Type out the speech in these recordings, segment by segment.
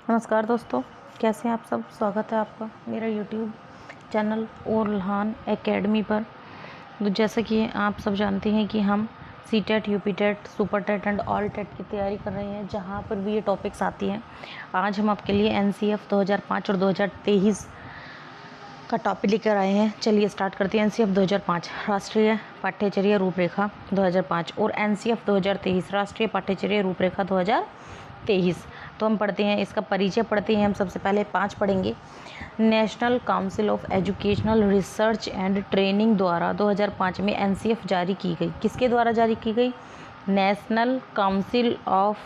नमस्कार दोस्तों, कैसे हैं आप सब। स्वागत है आपका मेरा यूट्यूब चैनल ओरल्हान एकेडमी पर। तो जैसा कि आप सब जानते हैं कि हम C TET, UP TET, super TET and all TET की तैयारी कर रहे हैं, जहां पर भी ये टॉपिक्स आती हैं। आज हम आपके लिए एनसीएफ 2005 और 2023 का टॉपिक लेकर आए हैं। चलिए स्टार्ट करते हैं। एनसीएफ 2005 राष्ट्रीय पाठ्यचर्या रूपरेखा 2005 और एनसीएफ 2023 राष्ट्रीय पाठ्यचर्या रूपरेखा 2023। तो हम पढ़ते हैं, इसका परिचय पढ़ते हैं। हम सबसे पहले 5 पढ़ेंगे। National council of educational research and training द्वारा 2005 में एनसीएफ जारी की गई। किसके द्वारा जारी की गई? National council of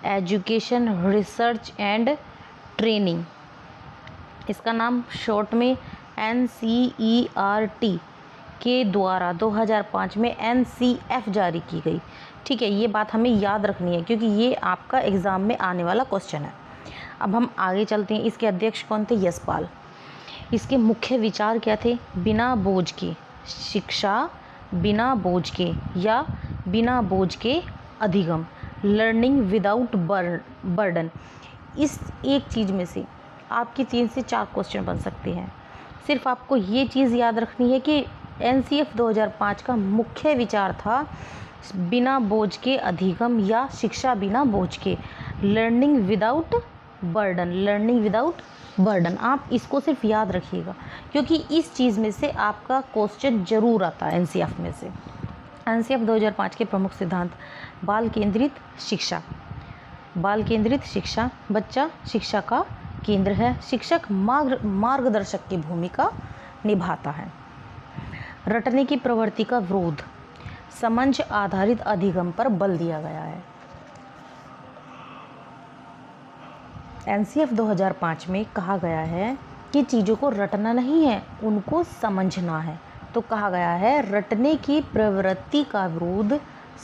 education research and training, इसका नाम शॉर्ट में NCERT के द्वारा 2005 में NCF जारी की गई। ठीक है, ये बात हमें याद रखनी है क्योंकि ये आपका एग्ज़ाम में आने वाला क्वेश्चन है। अब हम आगे चलते हैं। इसके अध्यक्ष कौन थे? यशपाल। इसके मुख्य विचार क्या थे? बिना बोझ के शिक्षा, बिना बोझ के या बिना बोझ के अधिगम, लर्निंग विदाउट बर्डन। इस एक चीज़ में से आपके 3 से 4 क्वेश्चन बन सकते हैं। सिर्फ आपको ये चीज़ याद रखनी है कि एनसीएफ 2005 का मुख्य विचार था बिना बोझ के अधिगम या शिक्षा बिना बोझ के, learning without burden, learning without burden. आप इसको सिर्फ याद रखिएगा क्योंकि इस चीज़ में से आपका क्वेश्चन जरूर आता है एनसीएफ में से। एनसीएफ 2005 के प्रमुख सिद्धांत: बाल केंद्रित शिक्षा। बाल केंद्रित शिक्षा, बच्चा शिक्षा का केंद्र है। शिक्षक मार्गदर्शक की भूमिका निभाता है। रटने की प्रवृत्ति का विरोध, समझ आधारित अधिगम पर बल दिया गया है। एनसीएफ 2005 में कहा गया है कि चीज़ों को रटना नहीं है, उनको समझना है। तो कहा गया है रटने की प्रवृत्ति का विरोध,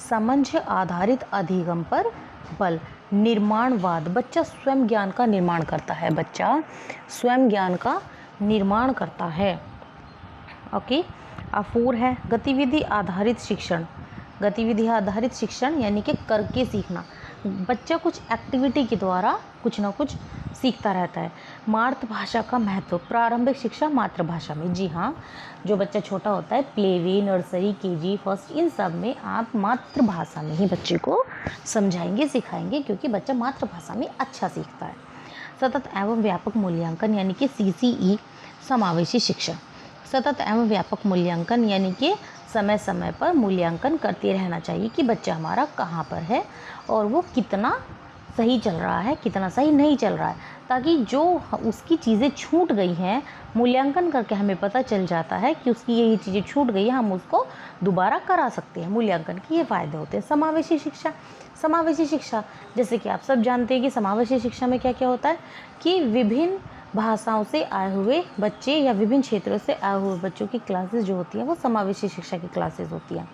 समझ आधारित अधिगम पर बल। निर्माणवाद, बच्चा स्वयं ज्ञान का निर्माण करता है। बच्चा स्वयं ज्ञान का निर्माण करता है। ओके। अब 4 है गतिविधि आधारित शिक्षण। गतिविधि आधारित शिक्षण यानी कि करके सीखना। बच्चा कुछ एक्टिविटी के द्वारा कुछ ना कुछ सीखता रहता है। मातृभाषा का महत्व, प्रारंभिक शिक्षा मातृभाषा में। जी हाँ, जो बच्चा छोटा होता है, play way, nursery, KG, first, इन सब में आप मातृभाषा में ही बच्चे को समझाएंगे, सिखाएंगे, क्योंकि बच्चा मातृभाषा में अच्छा सीखता है। सतत एवं व्यापक मूल्यांकन यानी कि CCE, समावेशी शिक्षा। सतत एवं व्यापक मूल्यांकन यानी कि समय समय पर मूल्यांकन करते रहना चाहिए कि बच्चा हमारा कहाँ पर है और वो कितना सही चल रहा है, कितना सही नहीं चल रहा है, ताकि जो उसकी चीज़ें छूट गई हैं, मूल्यांकन करके हमें पता चल जाता है कि उसकी ये चीज़ें छूट गई है, हम उसको दोबारा करा सकते हैं। मूल्यांकन के ये फ़ायदे होते हैं। समावेशी शिक्षा, समावेशी शिक्षा जैसे कि आप सब जानते हैं कि समावेशी शिक्षा में क्या क्या होता है कि विभिन्न भाषाओं से आए हुए बच्चे या विभिन्न क्षेत्रों से आए हुए बच्चों की क्लासेस जो होती हैं वो समावेशी शिक्षा की क्लासेस होती हैं।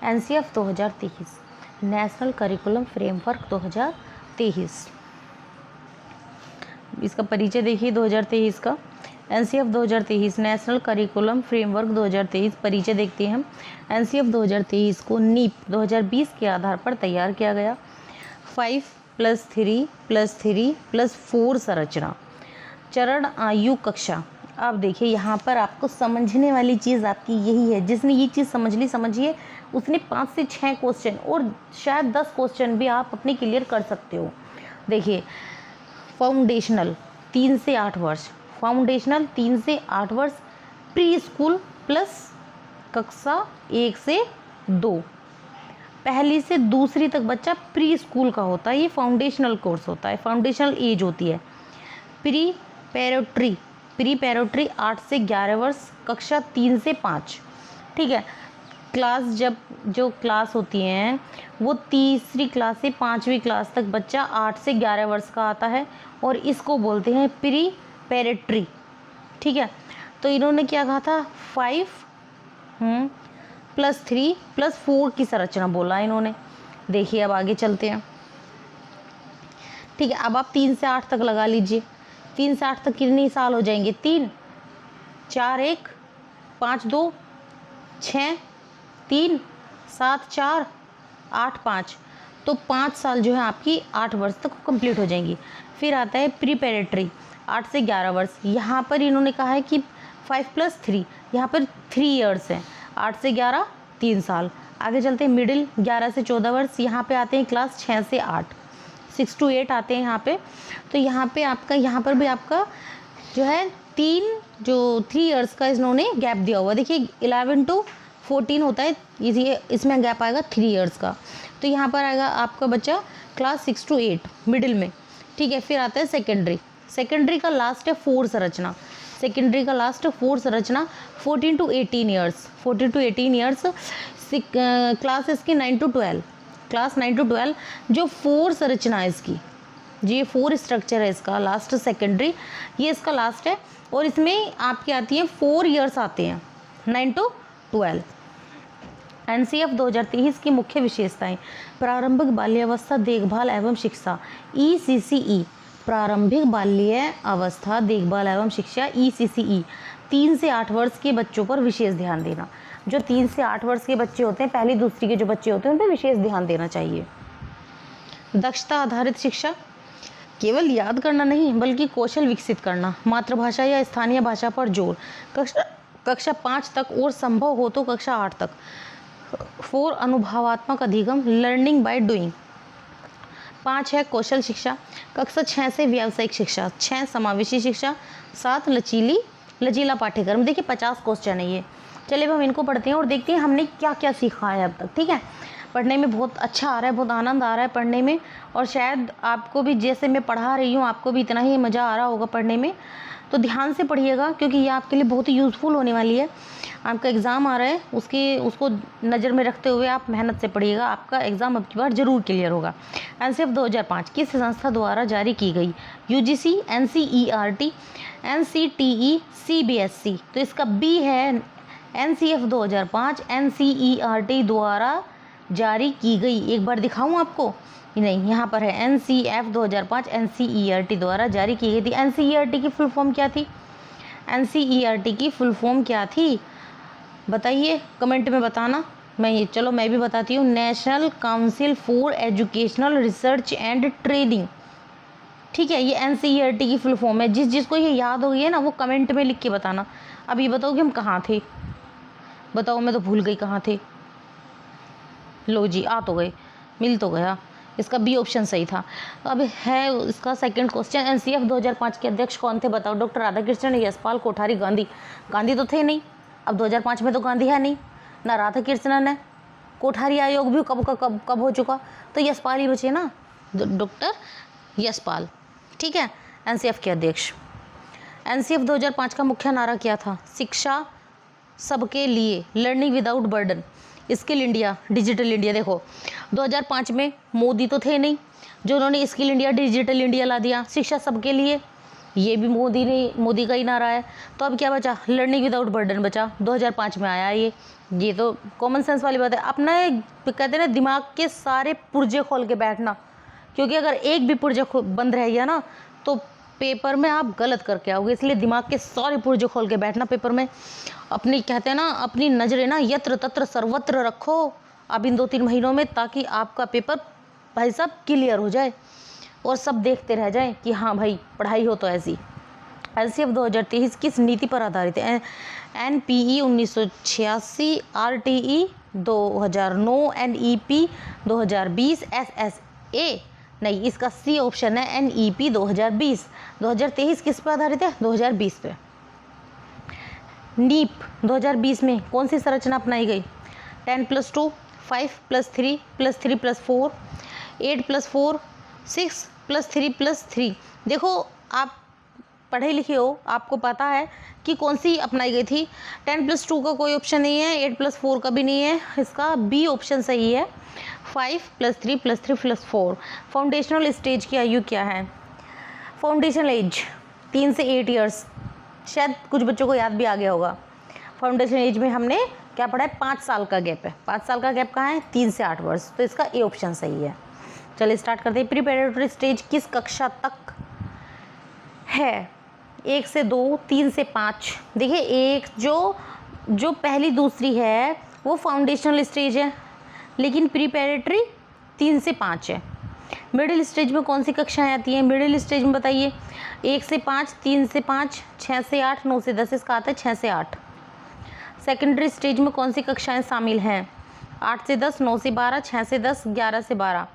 एनसीएफ 2023 नेशनल करिकुलम फ्रेमवर्क 2023, इसका परिचय देखिए 2023 का। एनसीएफ 2023 नेशनल करिकुलम फ्रेमवर्क 2023 परिचय देखते हैं हम। एनसीएफ 2023 को नीप 2020 के आधार पर तैयार किया गया। 5+3+3+4 संरचना, चरण आयु कक्षा। अब देखिए यहाँ पर आपको समझने वाली चीज़ आपकी यही है। जिसने ये चीज़ समझ ली, समझिए, उसने 5 से 6 क्वेश्चन और शायद 10 क्वेश्चन भी आप अपने क्लियर कर सकते हो। देखिए फाउंडेशनल 3 से 8 वर्ष, फाउंडेशनल 3 से 8 वर्ष, प्री स्कूल प्लस कक्षा 1 से 2, पहली से दूसरी तक बच्चा प्री स्कूल का होता है। ये फाउंडेशनल कोर्स होता है, फाउंडेशनल एज होती है। प्री पैरेटरी 8 से 11 वर्ष, कक्षा 3 से 5। ठीक है, क्लास जब जो क्लास होती हैं वो तीसरी क्लास से 5वीं क्लास तक बच्चा 8 से 11 वर्ष का आता है और इसको बोलते हैं प्री पैरेटरी। ठीक है, तो इन्होंने क्या कहा था? 5+3+4 की संरचना बोला इन्होंने। देखिए अब आगे चलते हैं। ठीक है, अब आप 3 से 8 तक लगा लीजिए। 3 से 8 तक कितने साल हो जाएंगे? 3, 4, 1, 5, 2, 6, 3, 7, 4, 8, 5। तो 5 साल जो है आपकी 8 वर्ष तक कंप्लीट हो जाएंगी। फिर आता है प्रीपेरेटरी 8 से 11 वर्ष। यहाँ पर इन्होंने कहा है कि 5+3, यहाँ पर 3 ईयर्स हैं। 8 से 11 3 साल। आगे चलते हैं मिडिल 11 से 14 वर्ष। यहाँ पे आते हैं क्लास 6 से 8, 6 to 8 आते हैं यहाँ पे। तो यहाँ पे आपका, यहाँ पर भी आपका जो है 3 ईयर्स का इन्होंने गैप दिया हुआ। देखिए 11 to 14 होता है, इसमें गैप आएगा 3 ईयर्स का। तो यहाँ पर आएगा आपका बच्चा क्लास 6 to 8 मिडिल में, ठीक है। फिर आता है सेकेंडरी का लास्ट है 4 संरचना। सेकेंडरी का लास्ट 4 संरचना 14 to 18 years, 14 to 18 years. Class इसकी 9 to 12, क्लास 9 to 12 जो 4 संरचना है इसकी, ये 4 स्ट्रक्चर है इसका। लास्ट सेकेंडरी ये इसका लास्ट है, और इसमें आपकी आती है 4 ईयर्स आते हैं 9 to 12। एनसीएफ 2023 की मुख्य विशेषताएं: प्रारंभिक बाल्यावस्था देखभाल एवं शिक्षा ECCE, प्रारंभिक बाल्य अवस्था देखभाल एवं शिक्षा ECCE। 3 से 8 वर्ष के बच्चों पर विशेष ध्यान देना। जो 3 से 8 वर्ष के बच्चे होते हैं, पहली दूसरी के जो बच्चे होते हैं, उन पर विशेष ध्यान देना चाहिए। दक्षता आधारित शिक्षा, केवल याद करना नहीं बल्कि कौशल विकसित करना। मातृभाषा या स्थानीय भाषा पर जोर, कक्षा 5 तक और संभव हो तो कक्षा 8 तक। 4 अनुभवात्मक अधिगम, लर्निंग बाय डूइंग। 5 है कौशल शिक्षा। कक्षा 6 से व्यावसायिक शिक्षा। 6 समावेशी शिक्षा। 7 लचीला पाठ्यक्रम। देखिए 50 क्वेश्चन है ये। चलिए अब हम इनको पढ़ते हैं और देखते हैं हमने क्या क्या सीखा है अब तक, ठीक है। पढ़ने में बहुत अच्छा आ रहा है, बहुत आनंद आ रहा है पढ़ने में, और शायद आपको भी जैसे मैं पढ़ा रही हूँ आपको भी इतना ही मज़ा आ रहा होगा पढ़ने में। तो ध्यान से पढ़िएगा क्योंकि ये आपके लिए बहुत ही यूज़फुल होने वाली है। आपका एग्ज़ाम आ रहा है, उसको नज़र में रखते हुए आप मेहनत से पढ़िएगा, आपका एग्ज़ाम अब की बार ज़रूर क्लियर होगा। एनसीएफ 2005 किस संस्था द्वारा जारी की गई? UGC, NCERT, NCTE, CBSE। तो इसका B है एनसीएफ 2005 NCERT द्वारा जारी की गई। एक बार दिखाऊं आपको? नहीं, यहाँ पर है एनसीएफ 2005 NCERT द्वारा जारी की गई थी। NCERT की फुल फॉर्म क्या थी? NCERT की फुल फॉर्म क्या थी बताइए, कमेंट में बताना। मैं भी बताती हूँ। National council for educational research and training, ठीक है। ये NCERT की फुल फॉर्म है। जिसको ये याद हो गई है ना, वो कमेंट में लिख के बताना। अब ये बताओ कि हम कहाँ थे, बताओ, मैं तो भूल गई कहाँ थे। लो जी, आ तो गए, मिल तो गया। इसका B ऑप्शन सही था। अब है इसका सेकंड क्वेश्चन, एनसीएफ 2005 के अध्यक्ष कौन थे? बताओ। डॉक्टर राधाकृष्णन, यशपाल, कोठारी, गांधी। गांधी तो थे नहीं, अब 2005 में तो गांधी है नहीं, ना राधाकृष्णन है, कोठारी आयोग भी कब हो चुका, तो यशपाल ही बचे ना, डॉक्टर यशपाल, ठीक है। एनसीएफ के अध्यक्ष। एनसीएफ 2005 का मुख्य नारा क्या था? शिक्षा सबके लिए, learning without burden, skill India, digital India. देखो 2005 में मोदी तो थे नहीं, जो उन्होंने स्किल इंडिया, डिजिटल इंडिया ला दिया। शिक्षा सबके लिए, ये भी मोदी का ही नारा है। तो अब क्या बचा? लर्निंग विदाउट बर्डन बचा। 2005 में आया ये तो कॉमन सेंस वाली बात है। अपना कहते हैं ना, दिमाग के सारे पुर्जे खोल के बैठना, क्योंकि अगर एक भी पुर्जा बंद रह गया ना तो पेपर में आप गलत करके आओगे। इसलिए दिमाग के सारे पुर्जे खोल के बैठना पेपर में। अपनी कहते हैं ना, अपनी नज़रें ना यत्र तत्र सर्वत्र रखो अब इन 2-3 महीनों में, ताकि आपका पेपर भाई साहब क्लियर हो जाए और सब देखते रह जाएं कि हाँ भाई पढ़ाई हो तो ऐसी। एनसीएफ 2023 किस नीति पर आधारित है? NPE 1986, RTE 2009, NEP 2020, SSA नहीं, इसका C ऑप्शन है NEP 2020। 2023 किस पर आधारित है? 2020 पे। नीप 2020 में कौन सी संरचना अपनाई गई? 10+2, 5+3+3+4, 8+4, 6+3+3। देखो आप पढ़े लिखे हो, आपको पता है कि कौन सी अपनाई गई थी। 10+2 का कोई ऑप्शन नहीं है, 8+4 का भी नहीं है, इसका B ऑप्शन सही है, 5+3+3+4। फाउंडेशनल स्टेज की आयु क्या है? फाउंडेशनल एज 3 से 8 ईयर्स। शायद कुछ बच्चों को याद भी आ गया होगा। फाउंडेशन एज में हमने क्या पढ़ा है? 5 साल का गैप है। 5 साल का गैप कहाँ है? 3 से 8 वर्ष। तो इसका A ऑप्शन सही है। चलिए स्टार्ट करते हैं। प्रीपेरेटरी स्टेज किस कक्षा तक है? 1 से 2, 3 से 5। देखिए एक जो पहली दूसरी है वो फाउंडेशनल स्टेज है, लेकिन प्रीपेरेटरी 3 से 5 है। मिडिल स्टेज में कौन सी कक्षाएं आती हैं? मिडिल स्टेज में बताइए 1 से 5, 3 से 5, 6 से 8, 9 से 10, इसका आता है 6 से 8। सेकेंडरी स्टेज में कौन सी कक्षाएं शामिल हैं? 8 से 10, 9 से 12, 6 से 10, 11 से 12,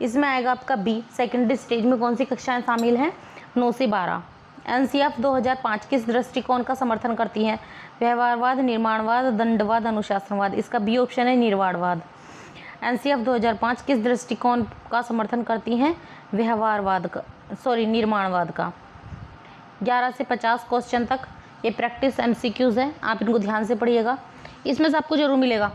इसमें आएगा आपका बी। सेकेंडरी स्टेज में कौन सी कक्षाएं शामिल हैं? 9 से 12। एनसीएफ 2005 किस दृष्टिकोण का समर्थन करती है? व्यवहारवाद, निर्माणवाद, दंडवाद, अनुशासनवाद, इसका बी ऑप्शन है निर्माणवाद। एनसीएफ 2005 किस दृष्टिकोण का समर्थन करती हैं? व्यवहारवाद का, निर्माणवाद का। 11 से 50 क्वेश्चन तक ये प्रैक्टिस एमसीक्यूज़ है, आप इनको ध्यान से पढ़िएगा। इसमें से आपको जरूर मिलेगा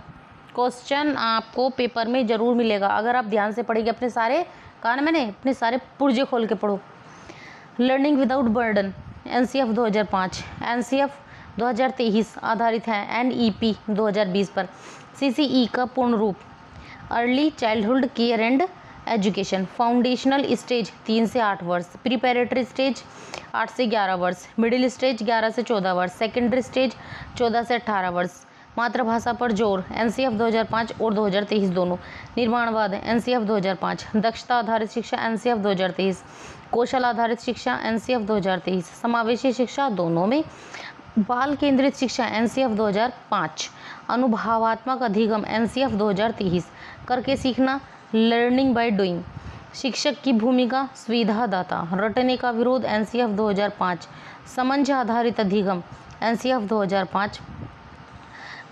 क्वेश्चन, आपको पेपर में ज़रूर मिलेगा अगर आप ध्यान से पढ़ेंगे। अपने सारे अपने सारे पुर्जे खोल के पढ़ो। Learning without burden NCF 2005, NCF 2023 आधारित है एनईपी 2020 पर। सीसीई का पूर्ण रूप early childhood care and education. Foundational stage 3 से 8 वर्ष, प्रिपैरेटरी स्टेज 8 से 11 वर्ष, मिडिल स्टेज 11 से 14 वर्ष, सेकेंडरी स्टेज 14 से 18 वर्ष। मातृभाषा पर जोर एनसीएफ 2005 और 2023 दोनों। निर्माणवाद एनसीएफ 2005, दक्षता आधारित शिक्षा एनसीएफ 2023, कौशल आधारित शिक्षा एनसीएफ 2023, समावेशी शिक्षा दोनों में। बाल केंद्रित शिक्षा एनसीएफ 2005, अनुभवात्मक अधिगम एनसीएफ 2023, करके सीखना लर्निंग बाय डूइंग, शिक्षक की भूमिका सुविधादाता, रटने का विरोध एनसीएफ 2005, समझ आधारित अधिगम NCF 2005,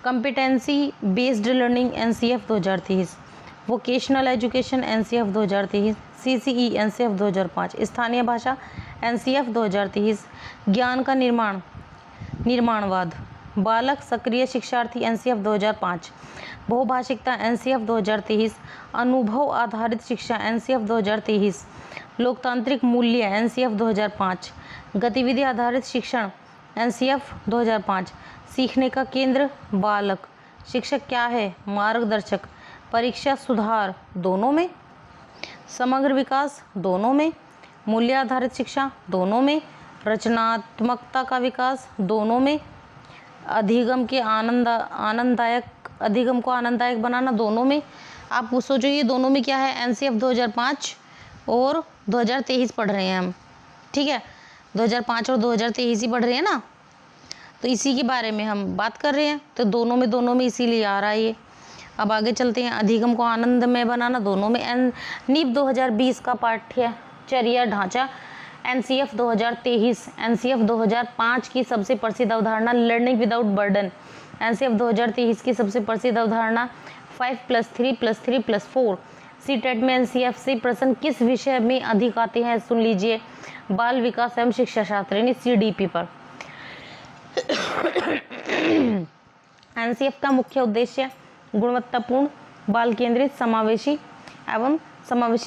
competency based learning NCF 2023, vocational education NCF 2023, CCE NCF 2005, स्थानीय भाषा एनसीएफ 2023, ज्ञान का निर्माणवाद, बालक सक्रिय शिक्षार्थी एनसीएफ 2005, बहुभाषिकता एनसीएफ 2023, अनुभव आधारित शिक्षा एनसीएफ 2023, लोकतांत्रिक मूल्य एनसीएफ 2005, गतिविधि आधारित शिक्षण एनसीएफ 2005, सीखने का केंद्र बालक, शिक्षक क्या है मार्गदर्शक, परीक्षा सुधार दोनों में, समग्र विकास दोनों में, मूल्य आधारित शिक्षा दोनों में, रचनात्मकता का विकास दोनों में, अधिगम को आनंददायक बनाना दोनों में। आप सोचो ये दोनों में क्या है? एनसीएफ 2005 और 2023 पढ़ रहे हैं हम, ठीक है, 2005 और 2023 ही पढ़ रहे हैं ना, तो इसी के बारे में हम बात कर रहे हैं। तो दोनों में इसीलिए आ रहा है ये। अब आगे चलते हैं। अधिगम को आनंदमय बनाना दोनों में। नीप 2020 का पाठ्यचर्या ढांचा एनसीएफ 2023, एनसीएफ 2005 की सबसे प्रसिद्ध अवधारणा लर्निंग विदाउट बर्डन, एनसीएफ 2023 की सबसे प्रसिद्ध अवधारणा 5+3+3+4। सीटेट में एनसीएफ से प्रश्न किस विषय में अधिक आते हैं? सुन लीजिए, बाल विकास एवं शिक्षा शास्त्र यानी सीडीपी पर। एनसीएफ का मुख्य उद्देश्य गुणवत्तापूर्ण, बाल केंद्रित, समावेशी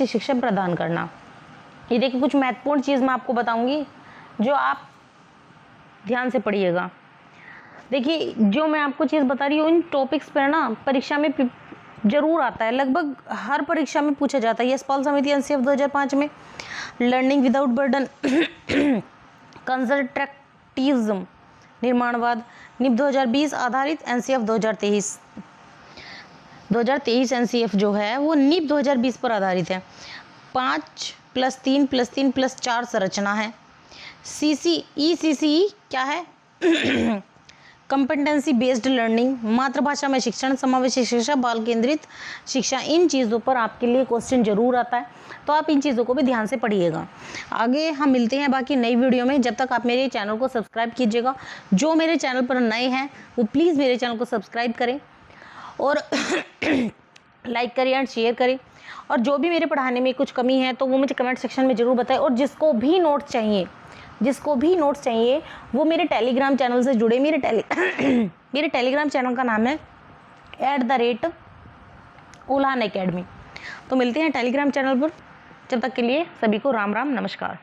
शिक्षा प्रदान करना। ये देखिए कुछ महत्वपूर्ण चीज़ मैं आपको बताऊंगी जो आप ध्यान से पढ़िएगा। देखिए जो मैं आपको चीज़ बता रही हूँ इन टॉपिक्स पर ना परीक्षा में जरूर आता है, लगभग हर परीक्षा में पूछा जाता है। यशपाल समिति एनसीएफ 2005 में, लर्निंग विदाउट बर्डन, कंस्ट्रक्टिविज्म, निर्माणवाद, नीप 2020 आधारित एनसीएफ 2023 एनसीएफ जो है वो नीप 2020 पर आधारित है। 5+3+3+4 संरचना है। सीसीई क्या है? कंपिटेंसी बेस्ड लर्निंग, मातृभाषा में शिक्षण, समावेशी शिक्षा, बाल केंद्रित शिक्षा। इन चीज़ों पर आपके लिए क्वेश्चन जरूर आता है, तो आप इन चीज़ों को भी ध्यान से पढ़िएगा। आगे हम मिलते हैं बाकी नई वीडियो में। जब तक आप मेरे चैनल को सब्सक्राइब कीजिएगा। जो मेरे चैनल पर नए हैं वो प्लीज़ मेरे चैनल को सब्सक्राइब करें और लाइक करें एंड शेयर करें। और जो भी मेरे पढ़ाने में कुछ कमी है तो वो मुझे कमेंट सेक्शन में ज़रूर बताएं। और जिसको भी नोट्स चाहिए वो मेरे टेलीग्राम चैनल से जुड़े। मेरे टेलीग्राम चैनल का नाम है @उल्हान एकेडमी। तो मिलते हैं टेलीग्राम चैनल पर। जब तक के लिए सभी को राम राम, नमस्कार।